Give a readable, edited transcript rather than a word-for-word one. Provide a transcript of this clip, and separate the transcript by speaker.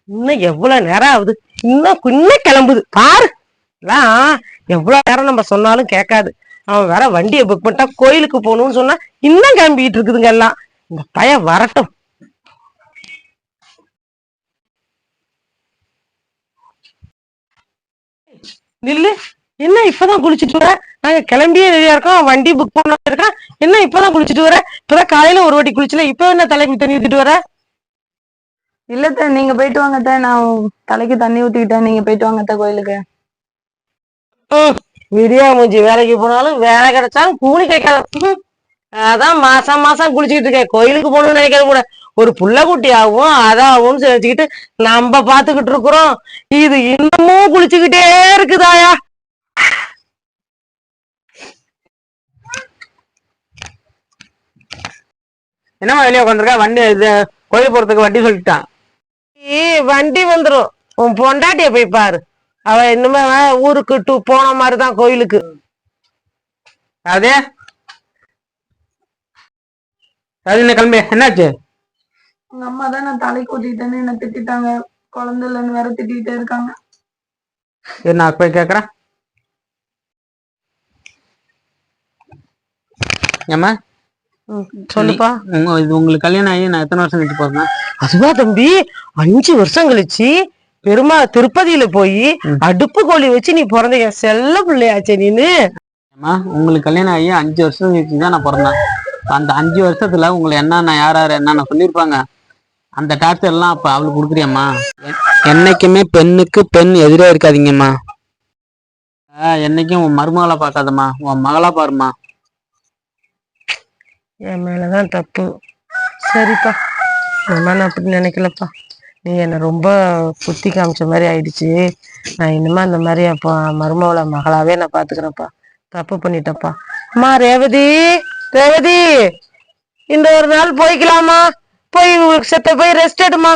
Speaker 1: இன்னும் எவ்வளவு நேரம் ஆகுது? இன்னும் கிளம்புது பாரு. எல்லாம் எவ்வளவு நேரம் நம்ம சொன்னாலும் கேட்காது. அவன் வேற வண்டியை புக் பண்ணிட்டா கோயிலுக்கு போகணும்னு சொன்னா இன்னும் கிளம்பிட்டு இருக்குதுங்க எல்லாம். இந்த பையன் வரட்டும். நில்லு. என்ன இப்பதான் குளிச்சுட்டு வர? நாங்க கிளம்பியே ரெடியா இருக்கோம், வண்டி புக் பண்ண இருக்கோம். என்ன இப்பதான் குளிச்சுட்டு வர? இப்பதான் காலையில ஒரு வாட்டி குளிச்சுல, இப்ப என்ன தலைக்கு தண்ணி ஊத்திட்டு வர?
Speaker 2: இல்ல நீங்க போயிட்டு வாங்கத்த, நான் தலைக்கு தண்ணி ஊத்திக்கிட்டேன். நீங்க போயிட்டு வாங்கத்த கோயிலுக்கு.
Speaker 1: விடியா மூஞ்சி, வேலைக்கு போனாலும் வேலை கிடைச்சாலும் கூலி கிடைக்காது. அதான் மாசம் மாசம் குளிச்சுக்கிட்டு இருக்கேன். கோயிலுக்கு போகணும்னு நினைக்கிறது கூட ஒரு புள்ள குட்டி ஆகும் அதாகும்னு வச்சுக்கிட்டு நம்ம பாத்துக்கிட்டு இருக்கிறோம். இது இன்னமும் குளிச்சுக்கிட்டே இருக்குதாயா?
Speaker 3: என்னமா வெளியே உட்காந்துருக்கா? வண்டி இது கோயில் போறதுக்கு வண்டி சொல்லிட்டான்.
Speaker 1: வண்டி வந்துரும். உன் பொண்டாட்டிய போய் பாரு. அவ இன்னுமே ஊருக்கு போன மாதிரிதான் கோயிலுக்கு.
Speaker 3: அதே அது என்ன கிளம்பி என்னாச்சு?
Speaker 2: உங்க அம்மா தான் நான் தலைக்கு ஊத்திட்டேன்னு என்ன திட்டாங்க. குழந்தை இல்லைன்னு வேற திட்டிகிட்டே இருக்காங்க.
Speaker 3: நான் போய் கேக்குறேன். ஏமா
Speaker 1: சொல்லுப்பா.
Speaker 3: இது உங்களுக்கு கல்யாணம் ஆகி நான் எத்தனை வருஷம் கழிச்சு போறேன்?
Speaker 1: அதுவா தம்பி, 5 வருஷம் கழிச்சு பெருமா திருப்பதியில போய் அடுப்பு கோழி வச்சு நீ பிறந்த செல்ல பிள்ளையாச்சே நீனு.
Speaker 3: ஏமா உங்களுக்கு கல்யாணம் ஆகி 5 வருஷம் கழிச்சு தான் நான் பிறந்தேன். அந்த 5 வருஷத்துல உங்களை என்னென்ன யாராரு என்னென்ன சொல்லியிருப்பாங்க, அந்த டார்ச்சர் எல்லாம் அப்ப அவளுக்கு கொடுக்குறியம்மா. என்னைக்குமே பெண்ணுக்கு பெண் எதிரே இருக்காதீங்கம்மா. என்னைக்கும் உன் மருமகளை பார்க்காதம்மா, உன் மகளா பாருமா.
Speaker 1: என் மேலதான் தப்பு. சரிப்பா, நான் அப்படி நினைக்கலப்பா. நீ என்ன ரொம்ப புத்தி காமிச்ச மாதிரி ஆயிடுச்சு. நான் இனிமே அந்த மாதிரி அப்பா மருமகளை மகளாவே நான் பாத்துக்கிறேன்ப்பா. தப்பு பண்ணிட்டப்பா. அம்மா ரேவதி, ரேவதி, இந்த ஒரு நாள் போய்க்கலாமா? போய் செத்த போய் ரெஸ்ட் எடுமா.